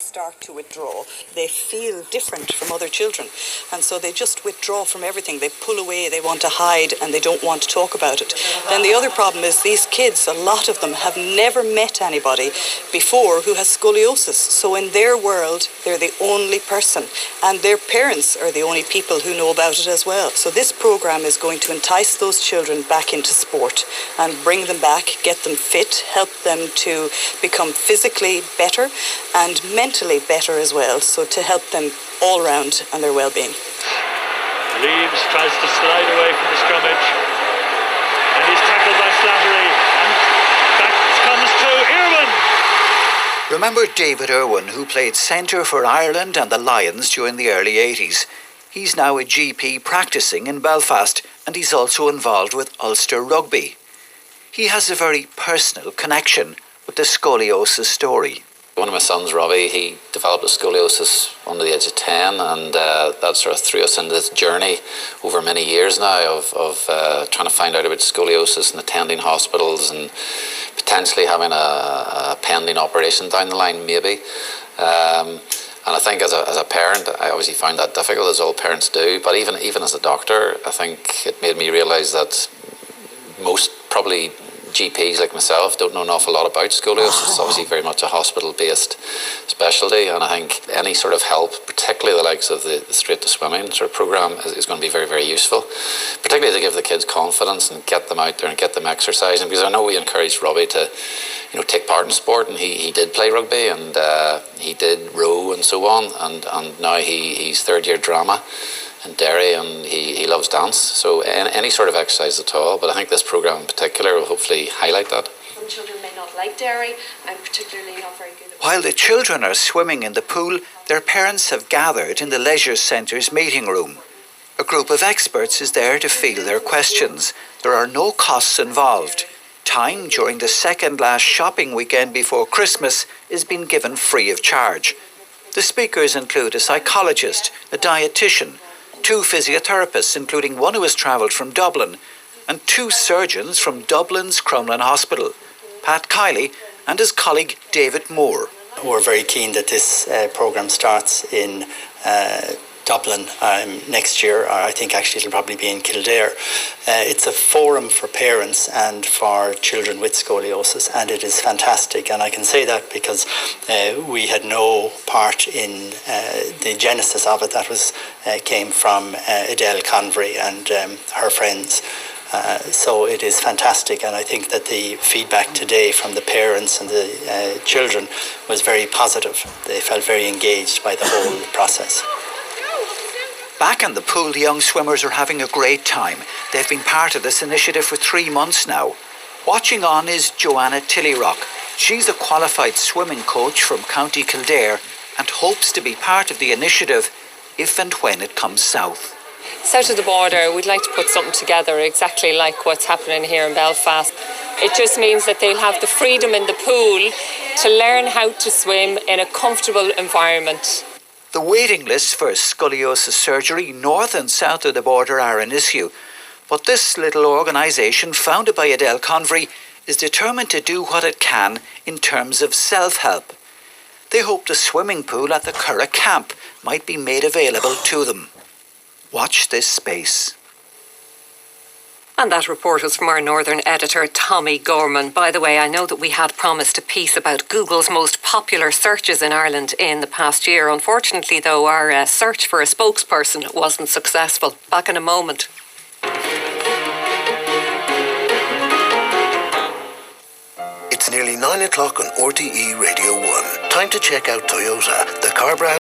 Start to withdraw. They feel different from other children, and so they just withdraw from everything. They pull away, they want to hide, and they don't want to talk about it. Then the other problem is these kids, a lot of them have never met anybody before who has scoliosis. So in their world, they're the only person, and their parents are the only people who know about it as well. So this program is going to entice those children back into sport and bring them back, get them fit, help them to become physically better and mentally better as well, so to help them all round and their well-being. Reeves tries to slide away from the scrummage, and he's tackled by Slattery, and back comes to Irwin. Remember David Irwin, who played centre for Ireland and the Lions during the early 80s. He's now a GP practising in Belfast, and he's also involved with Ulster Rugby. He has a very personal connection with the scoliosis story. One of my sons, Robbie, he developed a scoliosis under the age of 10, and that sort of threw us into this journey over many years now of trying to find out about scoliosis and attending hospitals and potentially having a pending operation down the line, maybe. And I think as a parent, I obviously found that difficult, as all parents do, but even as a doctor, I think it made me realise that most probably GPs like myself don't know an awful lot about scoliosis. It's obviously very much a hospital-based specialty, and I think any sort of help, particularly the likes of the Straight to Swimming sort of programme, is going to be very, very useful, particularly to give the kids confidence and get them out there and get them exercising, because I know we encouraged Robbie to take part in sport, and he did play rugby, and he did row and so on, and now he's third year drama in Derry, and he loves dance, so any sort of exercise at all, but I think this programme in particular will hopefully highlight that. Some children may not like Derry, and particularly not very good at... While the children are swimming in the pool, their parents have gathered in the leisure centre's meeting room. A group of experts is there to field their questions. There are no costs involved. Time during the second last shopping weekend before Christmas is being given free of charge. The speakers include a psychologist, a dietitian, 2 physiotherapists, including one who has travelled from Dublin, and 2 surgeons from Dublin's Crumlin Hospital, Pat Kiley and his colleague David Moore. We're very keen that this programme starts in Dublin next year, or I think actually it'll probably be in Kildare. It's a forum for parents and for children with scoliosis, and it is fantastic, and I can say that because we had no part in the genesis of it. That came from Adele Convery and her friends. So it is fantastic, and I think that the feedback today from the parents and the children was very positive. They felt very engaged by the whole process. Back in the pool, the young swimmers are having a great time. They've been part of this initiative for 3 months now. Watching on is Joanna Tillyrock. She's a qualified swimming coach from County Kildare and hopes to be part of the initiative if and when it comes south. South of the border, we'd like to put something together exactly like what's happening here in Belfast. It just means that they'll have the freedom in the pool to learn how to swim in a comfortable environment. The waiting lists for scoliosis surgery north and south of the border are an issue, but this little organisation founded by Adele Convery is determined to do what it can in terms of self-help. They hope the swimming pool at the Curragh camp might be made available to them. Watch this space. And that report was from our northern editor, Tommy Gorman. By the way, I know that we had promised a piece about Google's most popular searches in Ireland in the past year. Unfortunately, though, our search for a spokesperson wasn't successful. Back in a moment. It's nearly 9 o'clock on RTE Radio 1. Time to check out Toyota, the car brand